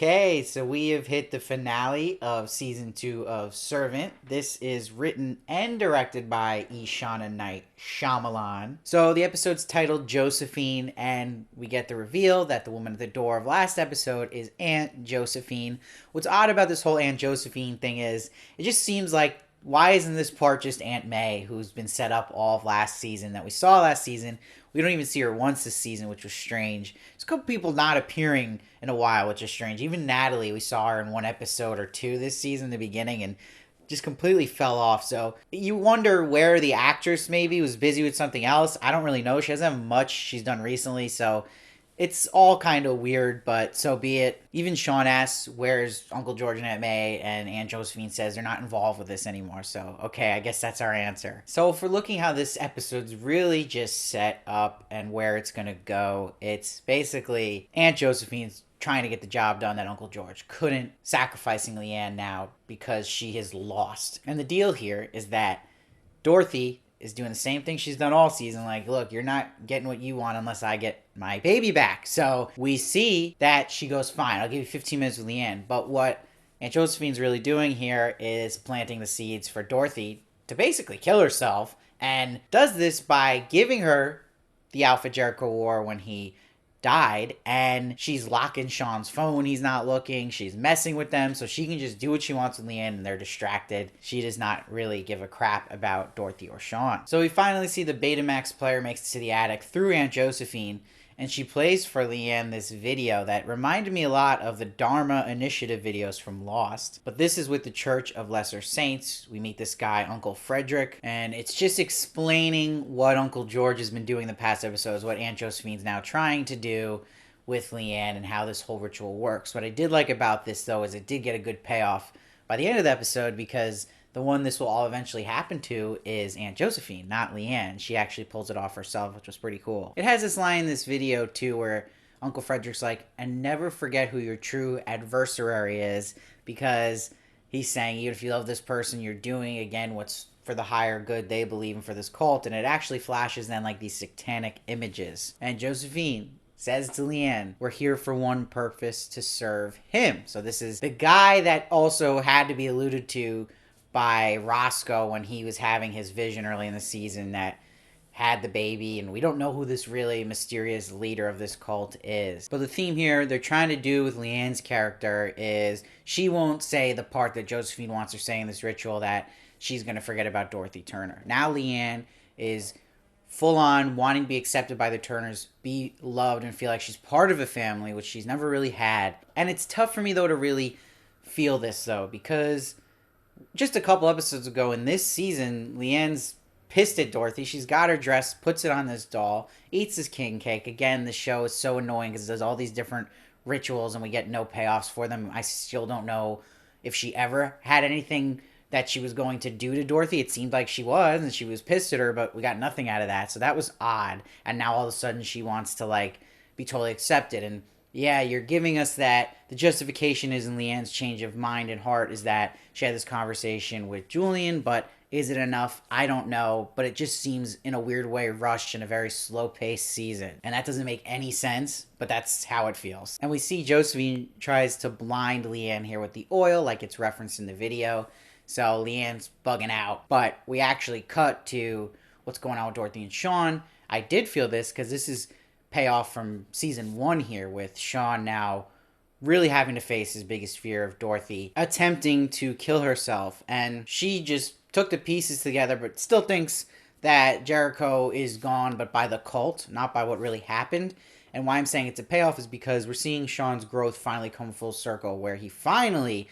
Okay, so we have hit the finale of season 2 of Servant. This is written and directed by Ishana Knight Shyamalan. So the episode's titled Josephine, and we get the reveal that the woman at the door of last episode is Aunt Josephine. What's odd about this whole Aunt Josephine thing is it just seems like, why isn't this part just Aunt May, who's been set up all of last season, that we saw last season? We don't even see her once this season, which was strange. There's a couple people not appearing in a while, which is strange. Even Natalie, we saw her in one episode or two this season in the beginning, and just completely fell off. So you wonder where the actress maybe was busy with something else. I don't really know. She doesn't have much she's done recently, so it's all kind of weird, but so be it. Even Sean asks, where's Uncle George and Aunt May? And Aunt Josephine says they're not involved with this anymore. So, okay, I guess that's our answer. So, if we're looking how this episode's really just set up and where it's going to go, it's basically Aunt Josephine's trying to get the job done that Uncle George couldn't, sacrificing Leanne now because she has lost. And the deal here is that Dorothy is doing the same thing she's done all season. Like, look, you're not getting what you want unless I get my baby back. So we see that she goes, fine, I'll give you 15 minutes with Leanne. But what Aunt Josephine's really doing here is planting the seeds for Dorothy to basically kill herself, and does this by giving her the outfit Jericho wore when he died, and she's locking Sean's phone when he's not looking. She's messing with them so she can just do what she wants with Leanne, and they're distracted. She does not really give a crap about Dorothy or Sean. So we finally see the Betamax player makes it to the attic through Aunt Josephine, and she plays for Leanne this video that reminded me a lot of the Dharma Initiative videos from Lost. But this is with the Church of Lesser Saints. We meet this guy, Uncle Frederick, and it's just explaining what Uncle George has been doing the past episodes, what Aunt Josephine's now trying to do with Leanne, and how this whole ritual works. What I did like about this, though, is it did get a good payoff by the end of the episode, because the one this will all eventually happen to is Aunt Josephine, not Leanne. She actually pulls it off herself, which was pretty cool. It has this line in this video, too, where Uncle Frederick's like, and never forget who your true adversary is, because he's saying, even if you love this person, you're doing, again, what's for the higher good they believe in for this cult. And it actually flashes then like these satanic images. And Josephine says to Leanne, we're here for one purpose, to serve him. So this is the guy that also had to be alluded to by Roscoe when he was having his vision early in the season that had the baby, and we don't know who this really mysterious leader of this cult is. But the theme here they're trying to do with Leanne's character is she won't say the part that Josephine wants her to say in this ritual, that she's going to forget about Dorothy Turner. Now Leanne is full on wanting to be accepted by the Turners, be loved, and feel like she's part of a family, which she's never really had. And it's tough for me, though, to really feel this, though, because just a couple episodes ago in this season, Leanne's pissed at Dorothy. She's got her dress, puts it on this doll, eats this king cake. Again, the show is so annoying because it does all these different rituals and we get no payoffs for them. I still don't know if she ever had anything that she was going to do to Dorothy. It seemed like she was, and she was pissed at her, but we got nothing out of that. So that was odd. And now all of a sudden she wants to, like, be totally accepted. And yeah, you're giving us that the justification is in Leanne's change of mind and heart is that she had this conversation with Julian, but is it enough? I don't know, but it just seems in a weird way rushed in a very slow-paced season. And that doesn't make any sense, but that's how it feels. And we see Josephine tries to blind Leanne here with the oil, like it's referenced in the video. So Leanne's bugging out. But we actually cut to what's going on with Dorothy and Sean. I did feel this because this is payoff from season 1 here, with Sean now really having to face his biggest fear of Dorothy attempting to kill herself. And she just took the pieces together, but still thinks that Jericho is gone, but by the cult, not by what really happened. And why I'm saying it's a payoff is because we're seeing Sean's growth finally come full circle, where he finally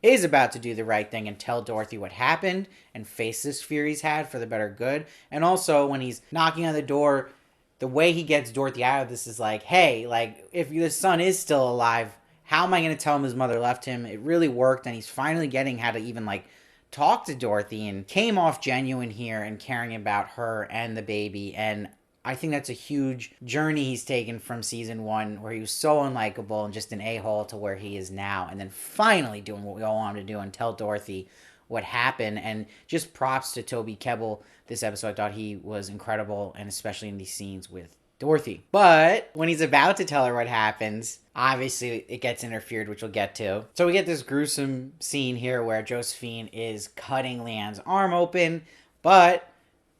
is about to do the right thing and tell Dorothy what happened and face this fear he's had for the better good. And also when he's knocking on the door, the way he gets Dorothy out of this is like, hey, like, if the son is still alive, how am I going to tell him his mother left him? It really worked, and he's finally getting how to even, like, talk to Dorothy, and came off genuine here and caring about her and the baby. And I think that's a huge journey he's taken from season 1, where he was so unlikable and just an a-hole, to where he is now. And then finally doing what we all want him to do and tell Dorothy what happened. And just props to Toby Kebbell this episode. I thought he was incredible, and especially in these scenes with Dorothy. But when he's about to tell her what happens, obviously it gets interfered, which we'll get to. So we get this gruesome scene here where Josephine is cutting Leanne's arm open, but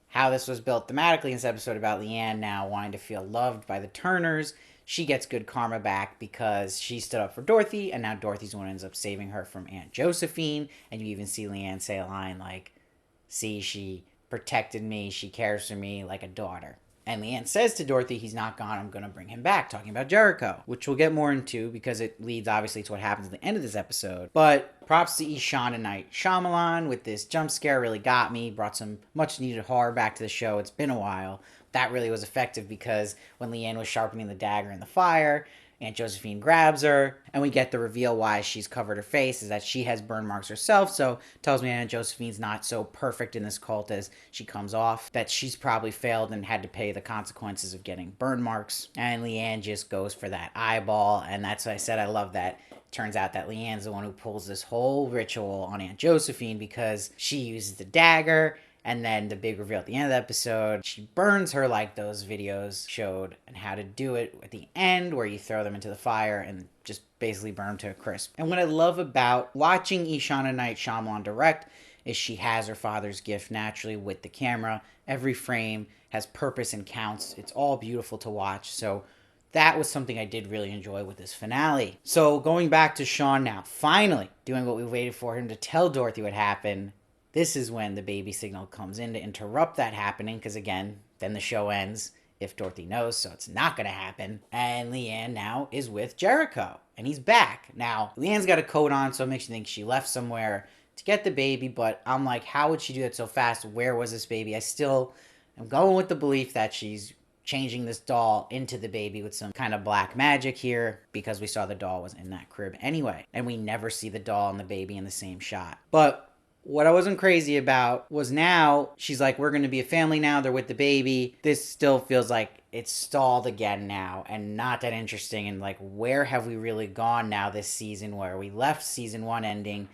how this was built thematically in this episode about Leanne now wanting to feel loved by the Turners, she gets good karma back because she stood up for Dorothy, and now Dorothy's the one who ends up saving her from Aunt Josephine. And you even see Leanne say a line like, see, she protected me, she cares for me like a daughter. And Leanne says to Dorothy, he's not gone, I'm going to bring him back, talking about Jericho, which we'll get more into because it leads obviously to what happens at the end of this episode. But props to Sean and Night Shyamalan with this jump scare, really got me, brought some much needed horror back to the show. It's been a while. That really was effective because when Leanne was sharpening the dagger in the fire, Aunt Josephine grabs her, and we get the reveal why she's covered her face is that she has burn marks herself, so tells me Aunt Josephine's not so perfect in this cult as she comes off, that she's probably failed and had to pay the consequences of getting burn marks, and Leanne just goes for that eyeball, and that's what I said, I love that. Turns out that Leanne's the one who pulls this whole ritual on Aunt Josephine because she uses the dagger. And then the big reveal at the end of the episode, she burns her like those videos showed and how to do it at the end where you throw them into the fire and just basically burn them to a crisp. And what I love about watching Ishana Night Shyamalan direct is she has her father's gift naturally with the camera. Every frame has purpose and counts. It's all beautiful to watch. So that was something I did really enjoy with this finale. So going back to Sean now, finally doing what we waited for him to tell Dorothy what happened. This is when the baby signal comes in to interrupt that happening, because again, then the show ends if Dorothy knows, so it's not going to happen. And Leanne now is with Jericho, and he's back. Now, Leanne's got a coat on, so it makes you think she left somewhere to get the baby, but I'm like, how would she do that so fast? Where was this baby? I still am going with the belief that she's changing this doll into the baby with some kind of black magic here, because we saw the doll was in that crib anyway, and we never see the doll and the baby in the same shot. But what I wasn't crazy about was now she's like, we're going to be a family now. They're with the baby. This still feels like it's stalled again now and not that interesting. And like, where have we really gone now this season where we left season 1 ending,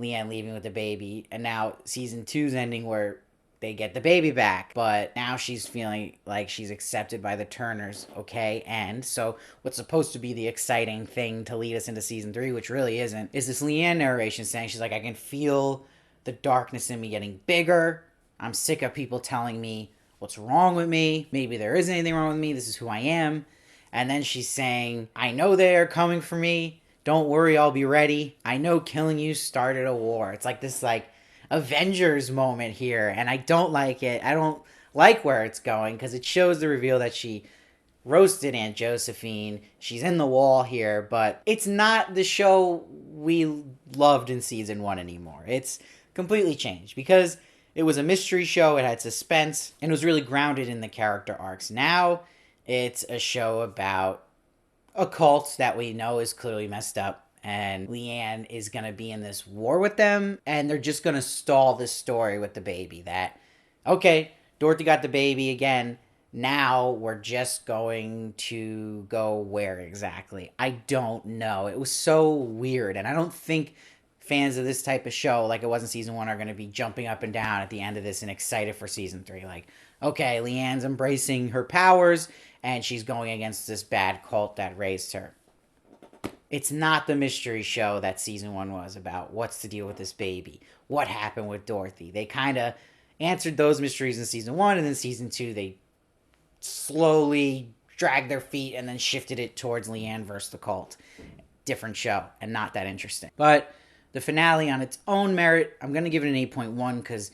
Leanne leaving with the baby, and now season 2's ending where they get the baby back. But now she's feeling like she's accepted by the Turners. Okay. And so what's supposed to be the exciting thing to lead us into season 3, which really isn't, is this Leanne narration saying, she's like, I can feel the darkness in me getting bigger. I'm sick of people telling me what's wrong with me. Maybe there isn't anything wrong with me. This is who I am. And then she's saying, I know they are coming for me. Don't worry, I'll be ready. I know killing you started a war. It's like this like Avengers moment here. And I don't like it. I don't like where it's going because it shows the reveal that she roasted Aunt Josephine. She's in the wall here, but it's not the show we loved in season 1 anymore. It's completely changed because it was a mystery show, it had suspense, and it was really grounded in the character arcs. Now it's a show about a cult that we know is clearly messed up, and Leanne is going to be in this war with them, and they're just going to stall this story with the baby that, okay, Dorothy got the baby again, now we're just going to go where exactly? I don't know. It was so weird, and I don't think fans of this type of show, like it was in season 1, are going to be jumping up and down at the end of this and excited for season 3. Like, okay, Leanne's embracing her powers and she's going against this bad cult that raised her. It's not the mystery show that season 1 was about. What's the deal with this baby? What happened with Dorothy? They kind of answered those mysteries in season 1, and then season 2 they slowly dragged their feet and then shifted it towards Leanne versus the cult. Different show and not that interesting. But the finale on its own merit, I'm going to give it an 8.1 because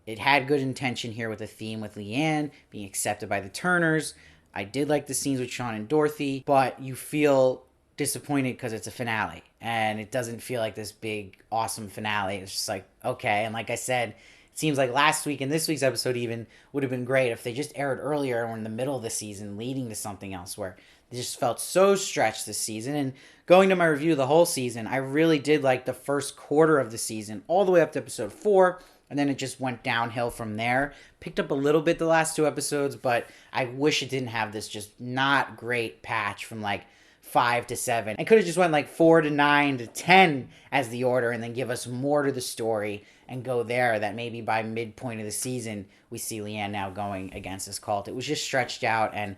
it had good intention here with a theme with Leanne being accepted by the Turners. I did like the scenes with Sean and Dorothy, but you feel disappointed because it's a finale and it doesn't feel like this big, awesome finale. It's just like, okay. And like I said, it seems like last week and this week's episode even would have been great if they just aired earlier or in the middle of the season leading to something else where they just felt so stretched this season. And going to my review of the whole season, I really did like the first quarter of the season all the way up to episode 4. And then it just went downhill from there. Picked up a little bit the last 2 episodes, but I wish it didn't have this just not great patch from like 5 to 7. It could have just went like 4 to 9 to 10 as the order and then give us more to the story and go there, that maybe by midpoint of the season we see Leanne now going against this cult. It was just stretched out, and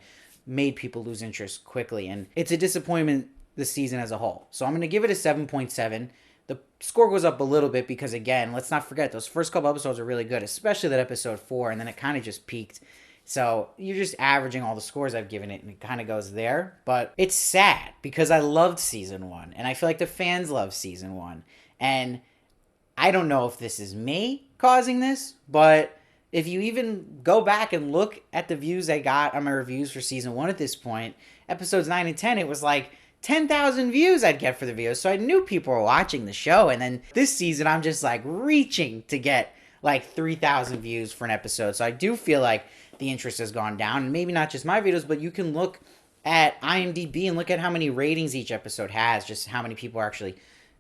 made people lose interest quickly. And it's a disappointment this season as a whole. So I'm going to give it a 7.7. The score goes up a little bit because, again, let's not forget, those first couple episodes are really good, especially that episode 4, and then it kind of just peaked. So you're just averaging all the scores I've given it, and it kind of goes there. But it's sad because I loved season 1, and I feel like the fans love season 1. And I don't know if this is me causing this, but if you even go back and look at the views I got on my reviews for season 1 at this point, episodes 9 and 10, it was like 10,000 views I'd get for the videos. So I knew people were watching the show. And then this season, I'm just like reaching to get like 3,000 views for an episode. So I do feel like the interest has gone down. And maybe not just my videos, but you can look at IMDb and look at how many ratings each episode has, just how many people are actually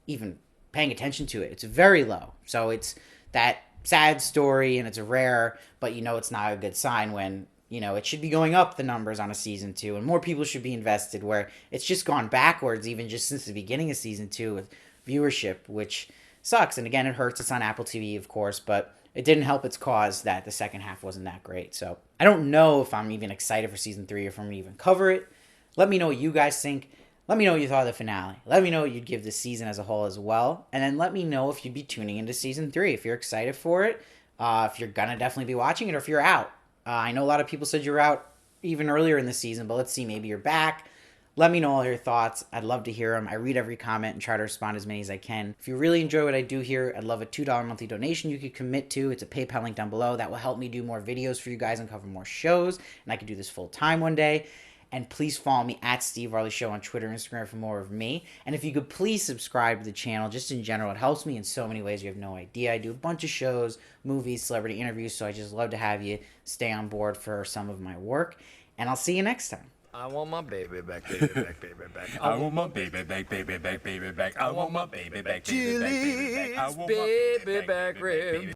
even paying attention to it. It's very low. So it's that sad story, and it's rare, but you know it's not a good sign when, you know, it should be going up the numbers on a season 2, and more people should be invested, where it's just gone backwards even just since the beginning of season 2 with viewership, which sucks. And again, it hurts. It's on Apple TV, of course, but it didn't help its cause that the second half wasn't that great. So I don't know if I'm even excited for season 3 or if I'm going to even cover it. Let me know what you guys think. Let me know what you thought of the finale. Let me know what you'd give the season as a whole as well. And then let me know if you'd be tuning into season 3, if you're excited for it, if you're going to definitely be watching it, or if you're out. I know a lot of people said you're out even earlier in the season, but let's see, maybe you're back. Let me know all your thoughts. I'd love to hear them. I read every comment and try to respond as many as I can. If you really enjoy what I do here, I'd love a $2 monthly donation you could commit to. It's a PayPal link down below. That will help me do more videos for you guys and cover more shows, and I could do this full time one day. And please follow me at Steve Varley Show on Twitter and Instagram for more of me. And if you could please subscribe to the channel, just in general, it helps me in so many ways you have no idea. I do a bunch of shows, movies, celebrity interviews, so I just love to have you stay on board for some of my work. And I'll see you next time. I want my baby back, baby back, baby back. I want my baby back, baby back, baby back. I want my baby back, baby back, baby back. I want my baby back, baby back.